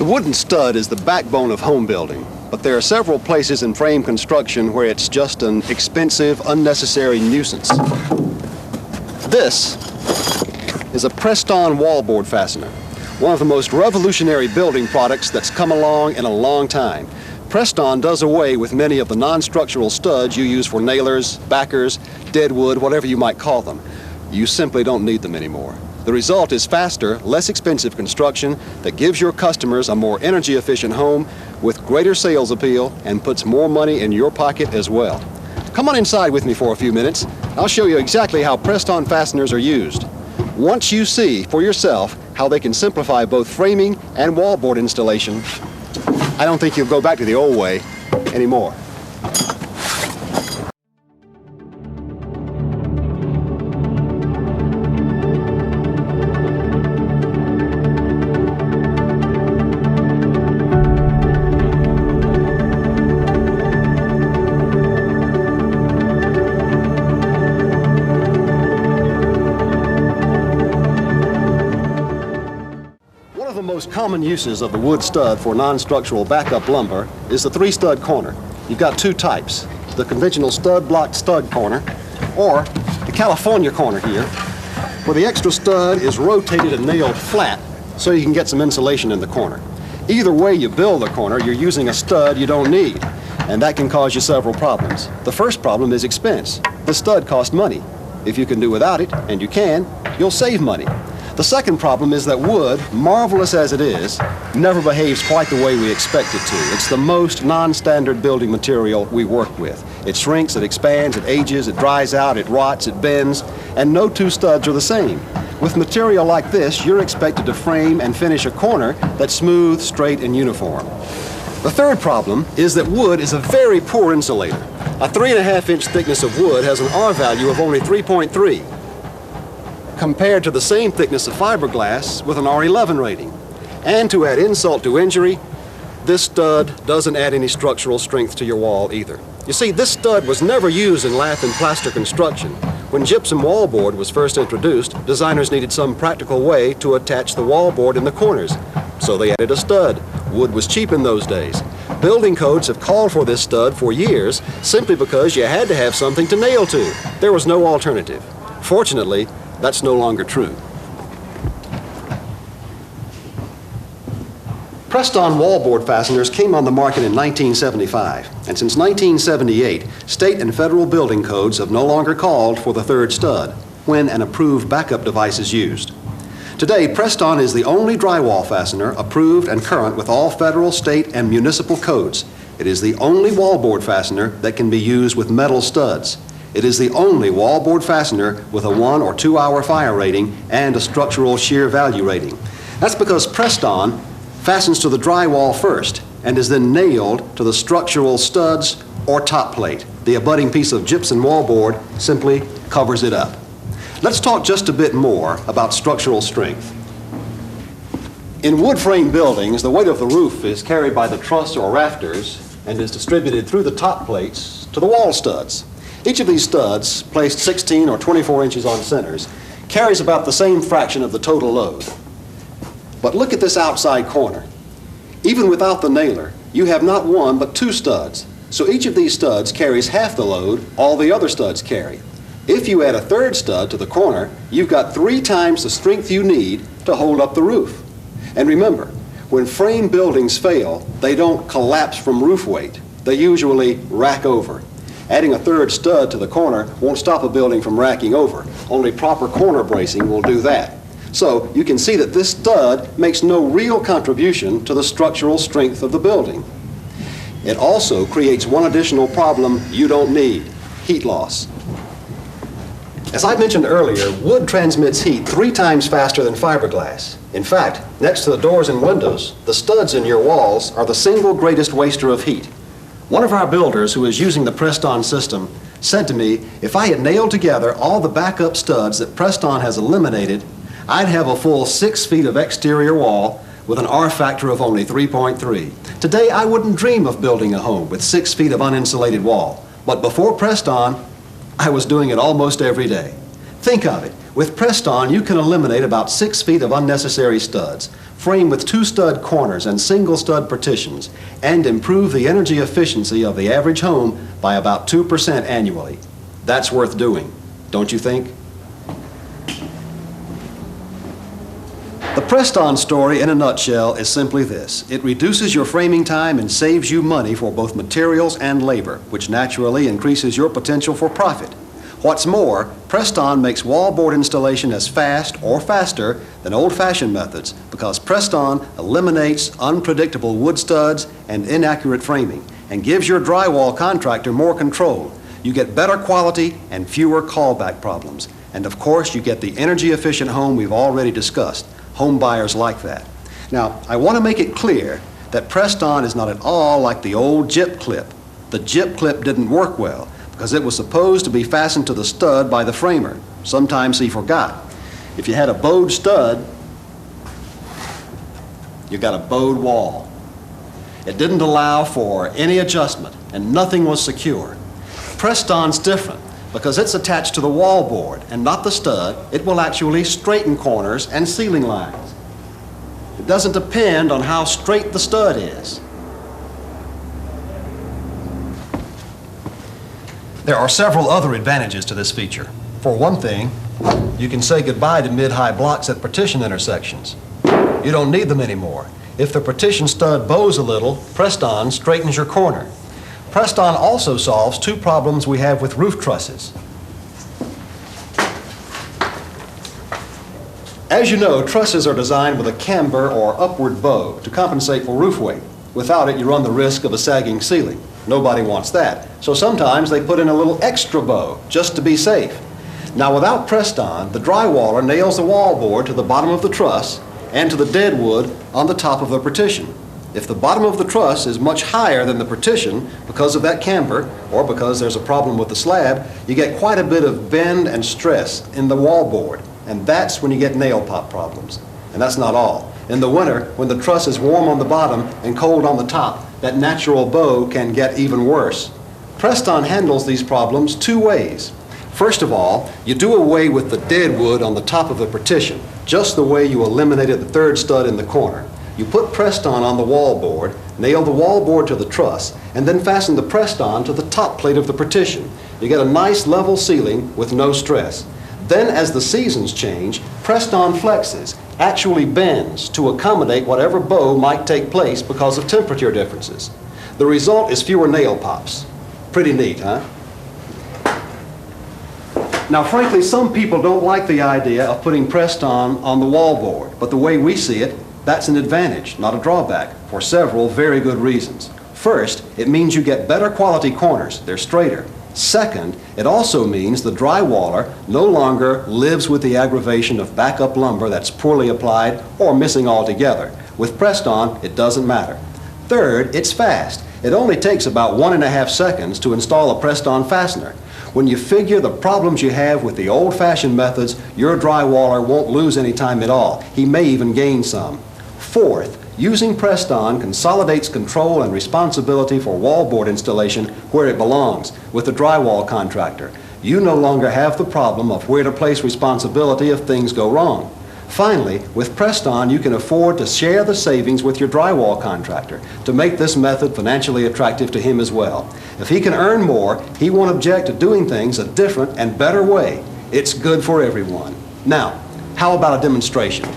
wooden stud is the backbone of home building, but there are several places in frame construction where it's just an expensive, unnecessary nuisance. This is a Prest-On wallboard fastener, one of the most revolutionary building products that's come along in a long time. Prest-On does away with many of the non-structural studs you use for nailers, backers, deadwood, whatever you might call them. You simply don't need them anymore. The result is faster, less expensive construction that gives your customers a more energy-efficient home with greater sales appeal and puts more money in your pocket as well. Come on inside with me for a few minutes. I'll show you exactly how Prest-On fasteners are used. Once you see for yourself how they can simplify both framing and wallboard installation, I don't think you'll go back to the old way anymore. One of the most common uses of the wood stud for non-structural backup lumber is the three-stud corner. You've got two types, the conventional stud-block stud corner or the California corner here, where the extra stud is rotated and nailed flat so you can get some insulation in the corner. Either way you build the corner, you're using a stud you don't need, and that can cause you several problems. The first problem is expense. The stud costs money. If you can do without it, and you can, you'll save money. The second problem is that wood, marvelous as it is, never behaves quite the way we expect it to. It's the most non-standard building material we work with. It shrinks, it expands, it ages, it dries out, it rots, it bends, and no two studs are the same. With material like this, you're expected to frame and finish a corner that's smooth, straight, and uniform. The third problem is that wood is a very poor insulator. A 3.5-inch thickness of wood has an R value of only 3.3. compared to the same thickness of fiberglass with an R11 rating. And to add insult to injury, this stud doesn't add any structural strength to your wall either. You see, this stud was never used in lath and plaster construction. When gypsum wallboard was first introduced, designers needed some practical way to attach the wallboard in the corners, so they added a stud. Wood was cheap in those days. Building codes have called for this stud for years simply because you had to have something to nail to. There was no alternative. Fortunately, that's no longer true. Prest-On wallboard fasteners came on the market in 1975, and since 1978, state and federal building codes have no longer called for the third stud when an approved backup device is used. Today, Prest-On is the only drywall fastener approved and current with all federal, state, and municipal codes. It is the only wallboard fastener that can be used with metal studs. It is the only wallboard fastener with a 1 or 2 hour fire rating and a structural shear value rating. That's because Prest-On fastens to the drywall first and is then nailed to the structural studs or top plate. The abutting piece of gypsum wallboard simply covers it up. Let's talk just a bit more about structural strength. In wood frame buildings, the weight of the roof is carried by the truss or rafters and is distributed through the top plates to the wall studs. Each of these studs, placed 16 or 24 inches on centers, carries about the same fraction of the total load. But look at this outside corner. Even without the nailer, you have not one but two studs. So each of these studs carries half the load all the other studs carry. If you add a third stud to the corner, you've got 3 times the strength you need to hold up the roof. And remember, when frame buildings fail, they don't collapse from roof weight. They usually rack over. Adding a third stud to the corner won't stop a building from racking over. Only proper corner bracing will do that. So you can see that this stud makes no real contribution to the structural strength of the building. It also creates one additional problem you don't need: heat loss. As I mentioned earlier, wood transmits heat 3 times faster than fiberglass. In fact, next to the doors and windows, the studs in your walls are the single greatest waster of heat. One of our builders who is using the Prest-On system said to me, if I had nailed together all the backup studs that Prest-On has eliminated, I'd have a full 6 feet of exterior wall with an R factor of only 3.3. Today, I wouldn't dream of building a home with 6 feet of uninsulated wall. But before Prest-On, I was doing it almost every day. Think of it. With Prest-On, you can eliminate about 6 feet of unnecessary studs. frame with 2-stud corners and single stud partitions, and improve the energy efficiency of the average home by about 2% annually. That's worth doing, don't you think? The Prest-On story in a nutshell is simply this. It reduces your framing time and saves you money for both materials and labor, which naturally increases your potential for profit. What's more, Prest-On makes wallboard installation as fast or faster than old-fashioned methods because Prest-On eliminates unpredictable wood studs and inaccurate framing and gives your drywall contractor more control. You get better quality and fewer callback problems. And of course, you get the energy-efficient home we've already discussed. Home buyers like that. Now, I want to make it clear that Prest-On is not at all like the old gyp clip. The gyp clip didn't work well because it was supposed to be fastened to the stud by the framer. Sometimes he forgot. If you had a bowed stud, you got a bowed wall. It didn't allow for any adjustment and nothing was secure. Prest-On's different because it's attached to the wallboard and not the stud. It will actually straighten corners and ceiling lines. It doesn't depend on how straight the stud is. There are several other advantages to this feature. For one thing, you can say goodbye to mid-high blocks at partition intersections. You don't need them anymore. If the partition stud bows a little, Prest-On straightens your corner. Prest-On also solves 2 problems we have with roof trusses. As you know, trusses are designed with a camber or upward bow to compensate for roof weight. Without it, you run the risk of a sagging ceiling. Nobody wants that. So sometimes they put in a little extra bow just to be safe. Now without Prest-On, the drywaller nails the wallboard to the bottom of the truss and to the dead wood on the top of the partition. If the bottom of the truss is much higher than the partition because of that camber or because there's a problem with the slab, you get quite a bit of bend and stress in the wallboard, and that's when you get nail pop problems. And that's not all. In the winter, when the truss is warm on the bottom and cold on the top, that natural bow can get even worse. Prest-On handles these problems 2 ways. First of all, you do away with the dead wood on the top of the partition, just the way you eliminated the 3rd stud in the corner. You put Prest-On the wallboard, nail the wallboard to the truss, and then fasten the Prest-On to the top plate of the partition. You get a nice level ceiling with no stress. Then as the seasons change, Prest-On flexes, actually bends to accommodate whatever bow might take place because of temperature differences. The result is fewer nail pops. Pretty neat, huh? Now, frankly, some people don't like the idea of putting Prest-On the wallboard, but the way we see it, that's an advantage, not a drawback, for several very good reasons. First, it means you get better quality corners. They're straighter. Second, it also means the drywaller no longer lives with the aggravation of backup lumber that's poorly applied or missing altogether. With Prest-On, it doesn't matter. Third, it's fast. It only takes about 1.5 seconds to install a Prest-On fastener. When you figure the problems you have with the old-fashioned methods, your drywaller won't lose any time at all. He may even gain some. Fourth, using Prest-On consolidates control and responsibility for wallboard installation where it belongs, with the drywall contractor. You no longer have the problem of where to place responsibility if things go wrong. Finally, with Prest-On, you can afford to share the savings with your drywall contractor to make this method financially attractive to him as well. If he can earn more, he won't object to doing things a different and better way. It's good for everyone. Now, how about a demonstration?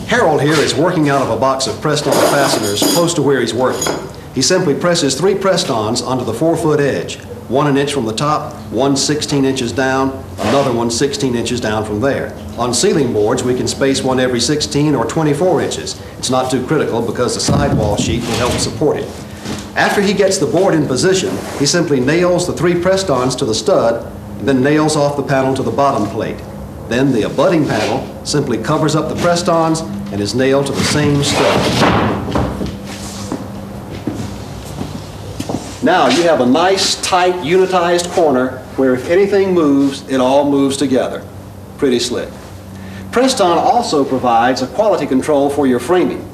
Harold here is working out of a box of Prest-On fasteners close to where he's working. He simply presses 3 Prest-Ons onto the 4-foot edge, 1 an inch from the top, 1 16 inches down, another one 16 inches down from there. On ceiling boards, we can space one every 16 or 24 inches. It's not too critical because the sidewall sheet will help support it. After he gets the board in position, he simply nails the 3 Prest-Ons to the stud, and then nails off the panel to the bottom plate. Then the abutting panel simply covers up the Prest-Ons and is nailed to the same stud. Now you have a nice, tight, unitized corner where if anything moves, it all moves together. Pretty slick. Prest-On also provides a quality control for your framing.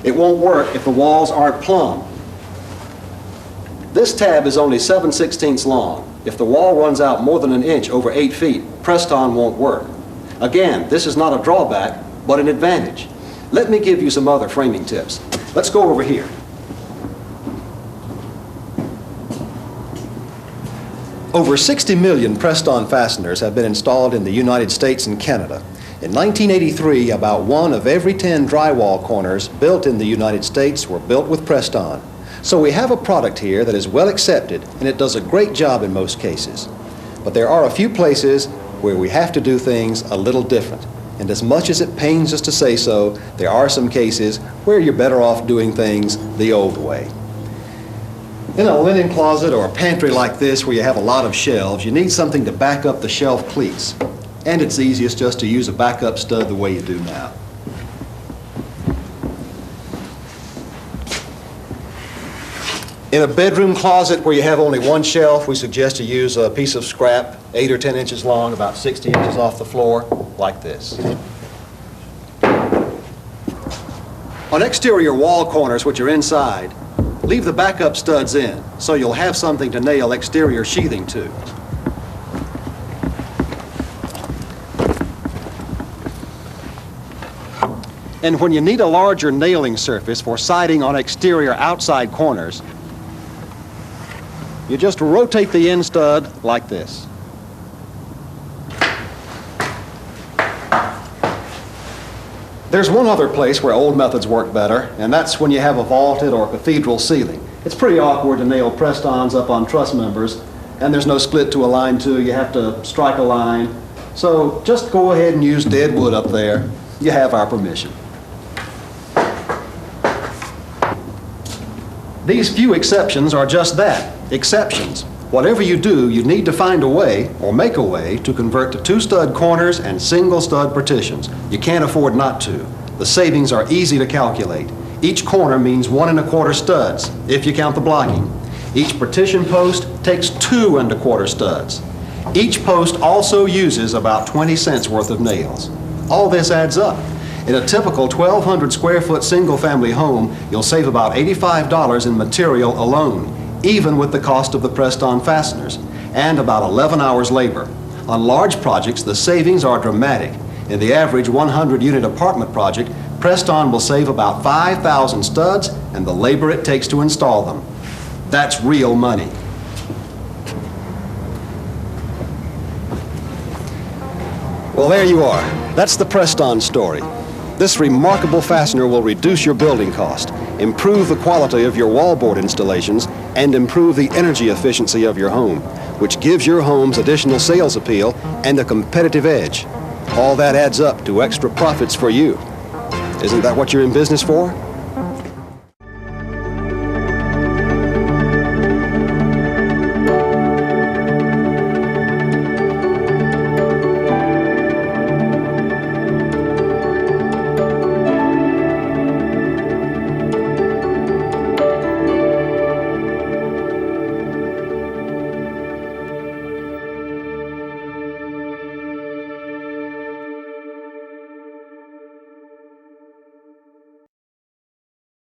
It won't work if the walls aren't plumb. This tab is only 7/16 long. If the wall runs out more than an inch over 8 feet, Prest-On won't work. Again, this is not a drawback, but an advantage. Let me give you some other framing tips. Let's go over here. Over 60 million Prest-On fasteners have been installed in the United States and Canada. In 1983, about 1 of every 10 drywall corners built in the United States were built with Prest-On. So we have a product here that is well accepted, and it does a great job in most cases. But there are a few places where we have to do things a little different. And as much as it pains us to say so, there are some cases where you're better off doing things the old way. In a linen closet or a pantry like this where you have a lot of shelves, you need something to back up the shelf cleats. And it's easiest just to use a backup stud the way you do now. In a bedroom closet where you have only one shelf, we suggest you use a piece of scrap, 8 or 10 inches long, about 60 inches off the floor, like this. On exterior wall corners which are inside, leave the backup studs in, so you'll have something to nail exterior sheathing to. And when you need a larger nailing surface for siding on exterior outside corners, you just rotate the end stud like this. There's one other place where old methods work better, and that's when you have a vaulted or cathedral ceiling. It's pretty awkward to nail Prest-Ons up on truss members, and there's no split to align to. You have to strike a line. So just go ahead and use dead wood up there. You have our permission. These few exceptions are just that, exceptions. Whatever you do, you need to find a way, or make a way, to convert to 2-stud corners and single-stud partitions. You can't afford not to. The savings are easy to calculate. Each corner means 1 1/4 studs, if you count the blocking. Each partition post takes 2 1/4 studs. Each post also uses about 20 cents worth of nails. All this adds up. In a typical 1,200 square foot single-family home, you'll save about $85 in material alone, even with the cost of the Prest-On fasteners, and about 11 hours labor. On large projects, the savings are dramatic. In the average 100-unit apartment project, Prest-On will save about 5,000 studs and the labor it takes to install them. That's real money. Well, there you are. That's the Prest-On story. This remarkable fastener will reduce your building cost, improve the quality of your wallboard installations, and improve the energy efficiency of your home, which gives your homes additional sales appeal and a competitive edge. All that adds up to extra profits for you. Isn't that what you're in business for?